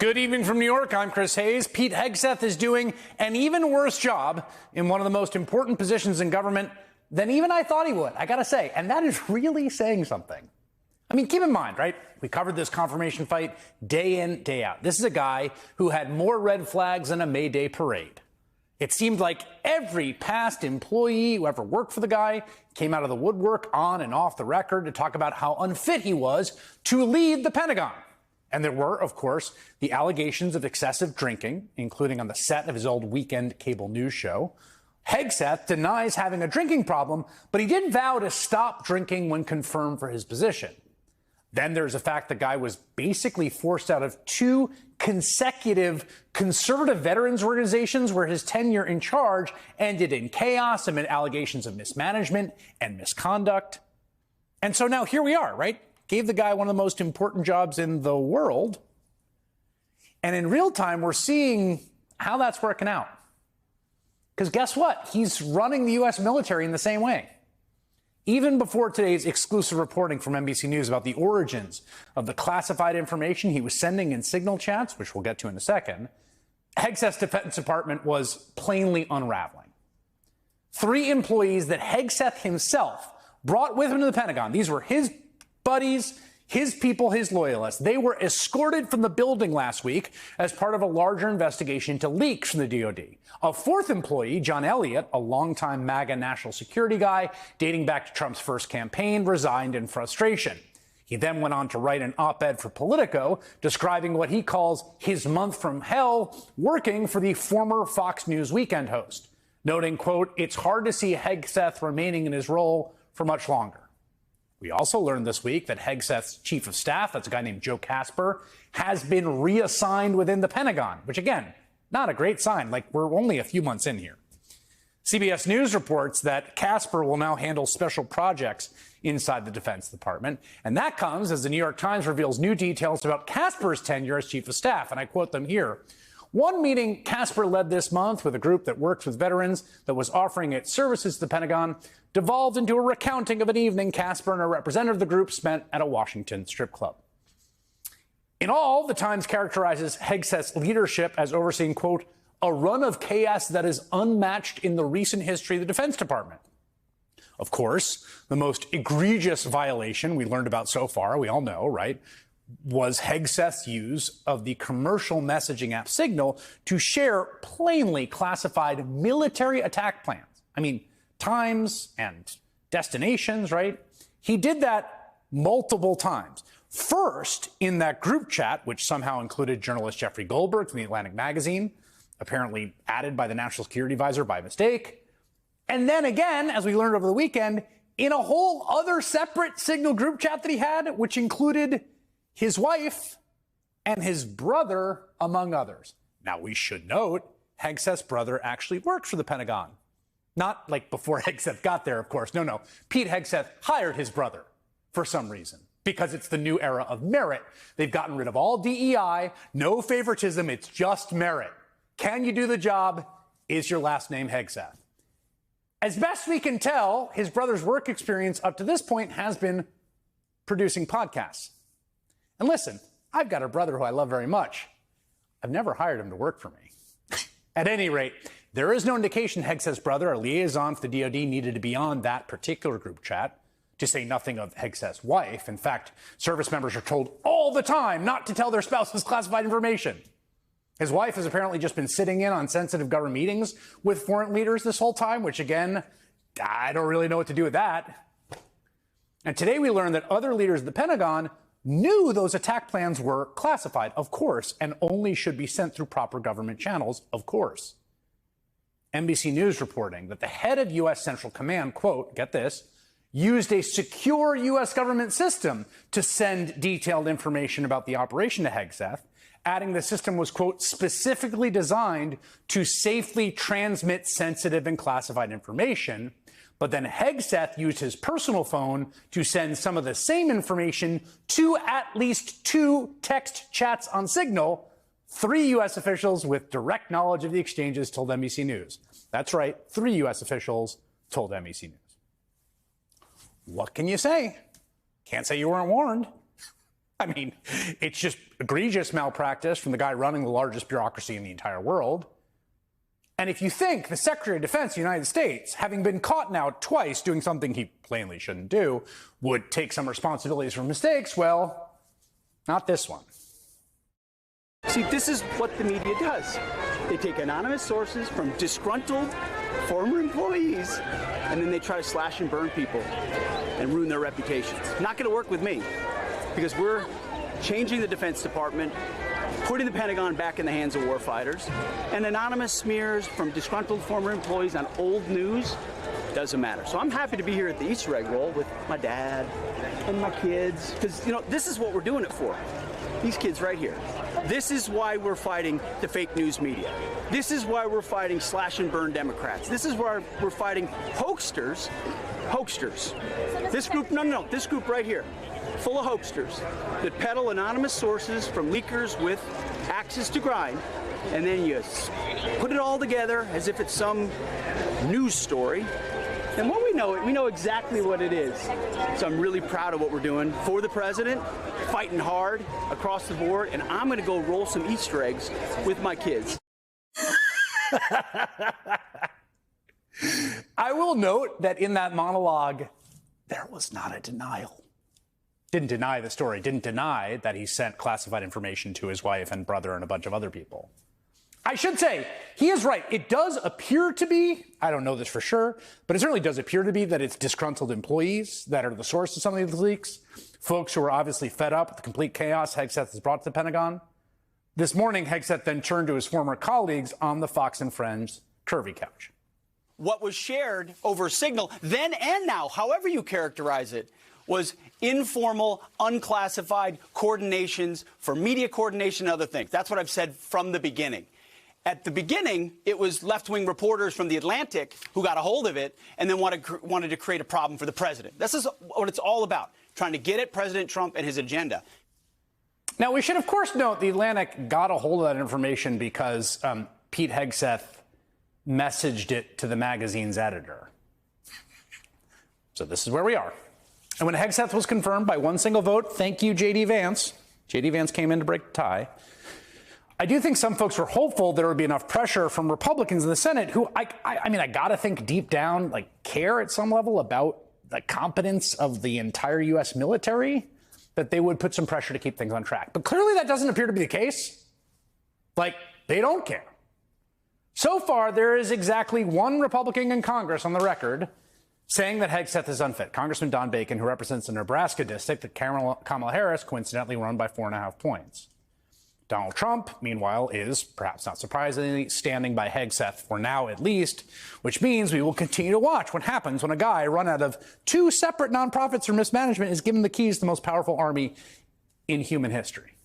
Good evening from New York. I'm Chris Hayes. Pete Hegseth is doing an even worse job in one of the most important positions in government than even I thought he would, I gotta say. And that is really saying something. I mean, keep in mind, right? We covered this confirmation fight day in, day out. This is a guy who had more red flags than a May Day parade. It seemed like every past employee who ever worked for the guy came out of the woodwork on and off the record to talk about how unfit he was to lead the Pentagon. And there were, of course, the allegations of excessive drinking, including on the set of his old weekend cable news show. Hegseth denies having a drinking problem, but he did vow to stop drinking when confirmed for his position. Then there's the fact the guy was basically forced out of 2 consecutive conservative veterans organizations where his tenure in charge ended in chaos amid allegations of mismanagement and misconduct. And so now here we are, right? Gave the guy one of the most important jobs in the world. And in real time, we're seeing how that's working out. Because guess what? He's running the U.S. military in the same way. Even before today's exclusive reporting from NBC News about the origins of the classified information he was sending in Signal chats, which we'll get to in a second, Hegseth's Defense Department was plainly unraveling. 3 employees that Hegseth himself brought with him to the Pentagon, these were his buddies, his people, his loyalists. They were escorted from the building last week as part of a larger investigation into leaks from the DoD. A 4th employee, John Elliott, a longtime MAGA national security guy dating back to Trump's first campaign, resigned in frustration. He then went on to write an op-ed for Politico describing what he calls his month from hell working for the former Fox News weekend host, noting, quote, "It's hard to see Hegseth remaining in his role for much longer." We also learned this week that Hegseth's chief of staff, that's a guy named Joe Casper, has been reassigned within the Pentagon, which, again, not a great sign. Like, we're only a few months in here. CBS News reports that Casper will now handle special projects inside the Defense Department. And that comes as the New York Times reveals new details about Casper's tenure as chief of staff. And I quote them here. One meeting Casper led this month with a group that works with veterans that was offering its services to the Pentagon devolved into a recounting of an evening Casper and a representative of the group spent at a Washington strip club. In all, the Times characterizes Hegseth's leadership as overseeing, quote, "a run of chaos that is unmatched in the recent history of the Defense Department." Of course, the most egregious violation we learned about so far, we all know, right, was Hegseth's use of the commercial messaging app Signal to share plainly classified military attack plans. I mean, times and destinations, right? He did that multiple times. First, in that group chat, which somehow included journalist Jeffrey Goldberg from the Atlantic magazine, apparently added by the National Security Advisor by mistake. And then again, as we learned over the weekend, in a whole other separate Signal group chat that he had, which included his wife and his brother, among others. Now, we should note, Hegseth's brother actually worked for the Pentagon. Not like before Hegseth got there, of course. No. Pete Hegseth hired his brother for some reason, because it's the new era of merit. They've gotten rid of all DEI, no favoritism, it's just merit. Can you do the job? Is your last name Hegseth? As best we can tell, his brother's work experience up to this point has been producing podcasts. And listen, I've got a brother who I love very much. I've never hired him to work for me. At any rate, there is no indication Hegseth's brother, a liaison for the DoD, needed to be on that particular group chat, to say nothing of Hegseth's wife. In fact, service members are told all the time not to tell their spouses classified information. His wife has apparently just been sitting in on sensitive government meetings with foreign leaders this whole time, which, again, I don't really know what to do with that. And today we learned that other leaders of the Pentagon knew those attack plans were classified, of course, and only should be sent through proper government channels, of course. NBC News reporting that the head of U.S. Central Command, quote, get this, used a secure U.S. government system to send detailed information about the operation to Hegseth, adding the system was, quote, specifically designed to safely transmit sensitive and classified information. But then Hegseth used his personal phone to send some of the same information to at least 2 text chats on Signal. 3 U.S. officials with direct knowledge of the exchanges told NBC News. That's right, 3 U.S. officials told NBC News. What can you say? Can't say you weren't warned. I mean, it's just egregious malpractice from the guy running the largest bureaucracy in the entire world. And if you think the Secretary of Defense of the United States, having been caught now twice doing something he plainly shouldn't do, would take some responsibilities for mistakes, well, not this one. See, this is what the media does. They take anonymous sources from disgruntled former employees, and then they try to slash and burn people and ruin their reputations. Not going to work with me, because we're changing the Defense Department, putting the Pentagon back in the hands of warfighters, and anonymous smears from disgruntled former employees on old news doesn't matter. So I'm happy to be here at the Easter egg roll with my dad and my kids, because, you know, this is what we're doing it for. These kids right here. This is why we're fighting the fake news media. This is why we're fighting slash and burn Democrats. This is why we're fighting hoaxsters. Hoaxsters. This group, no, this group right here, full of hoaxsters that peddle anonymous sources from leakers with axes to grind, and then you put it all together as if it's some news story. And when we know exactly what it is. So I'm really proud of what we're doing for the president, fighting hard across the board, and I'm going to go roll some Easter eggs with my kids. I will note that in that monologue, there was not a denial. Didn't deny the story, didn't deny that he sent classified information to his wife and brother and a bunch of other people. I should say, he is right. It does appear to be, I don't know this for sure, but it certainly does appear to be that it's disgruntled employees that are the source of some of these leaks, folks who are obviously fed up with the complete chaos Hegseth has brought to the Pentagon. This morning, Hegseth then turned to his former colleagues on the Fox and Friends curvy couch. What was shared over Signal, then and now, however you characterize it, was informal, unclassified coordinations for media coordination and other things. That's what I've said from the beginning. At the beginning, it was left-wing reporters from The Atlantic who got a hold of it and then wanted to create a problem for the president. This is what it's all about, trying to get at President Trump and his agenda. Now, we should, of course, note The Atlantic got a hold of that information because Pete Hegseth messaged it to the magazine's editor. So this is where we are. And when Hegseth was confirmed by one single vote, thank you, J.D. Vance. J.D. Vance came in to break the tie. I do think some folks were hopeful there would be enough pressure from Republicans in the Senate who, I mean, I got to think deep down, like, care at some level about the competence of the entire U.S. military, that they would put some pressure to keep things on track. But clearly that doesn't appear to be the case. Like, they don't care. So far, there is exactly one Republican in Congress on the record saying that Hegseth is unfit. Congressman Don Bacon, who represents the Nebraska district that Kamala Harris coincidentally won by 4.5 points. Donald Trump, meanwhile, is, perhaps not surprisingly, standing by Hegseth for now at least, which means we will continue to watch what happens when a guy run out of 2 separate nonprofits for mismanagement is given the keys to the most powerful army in human history.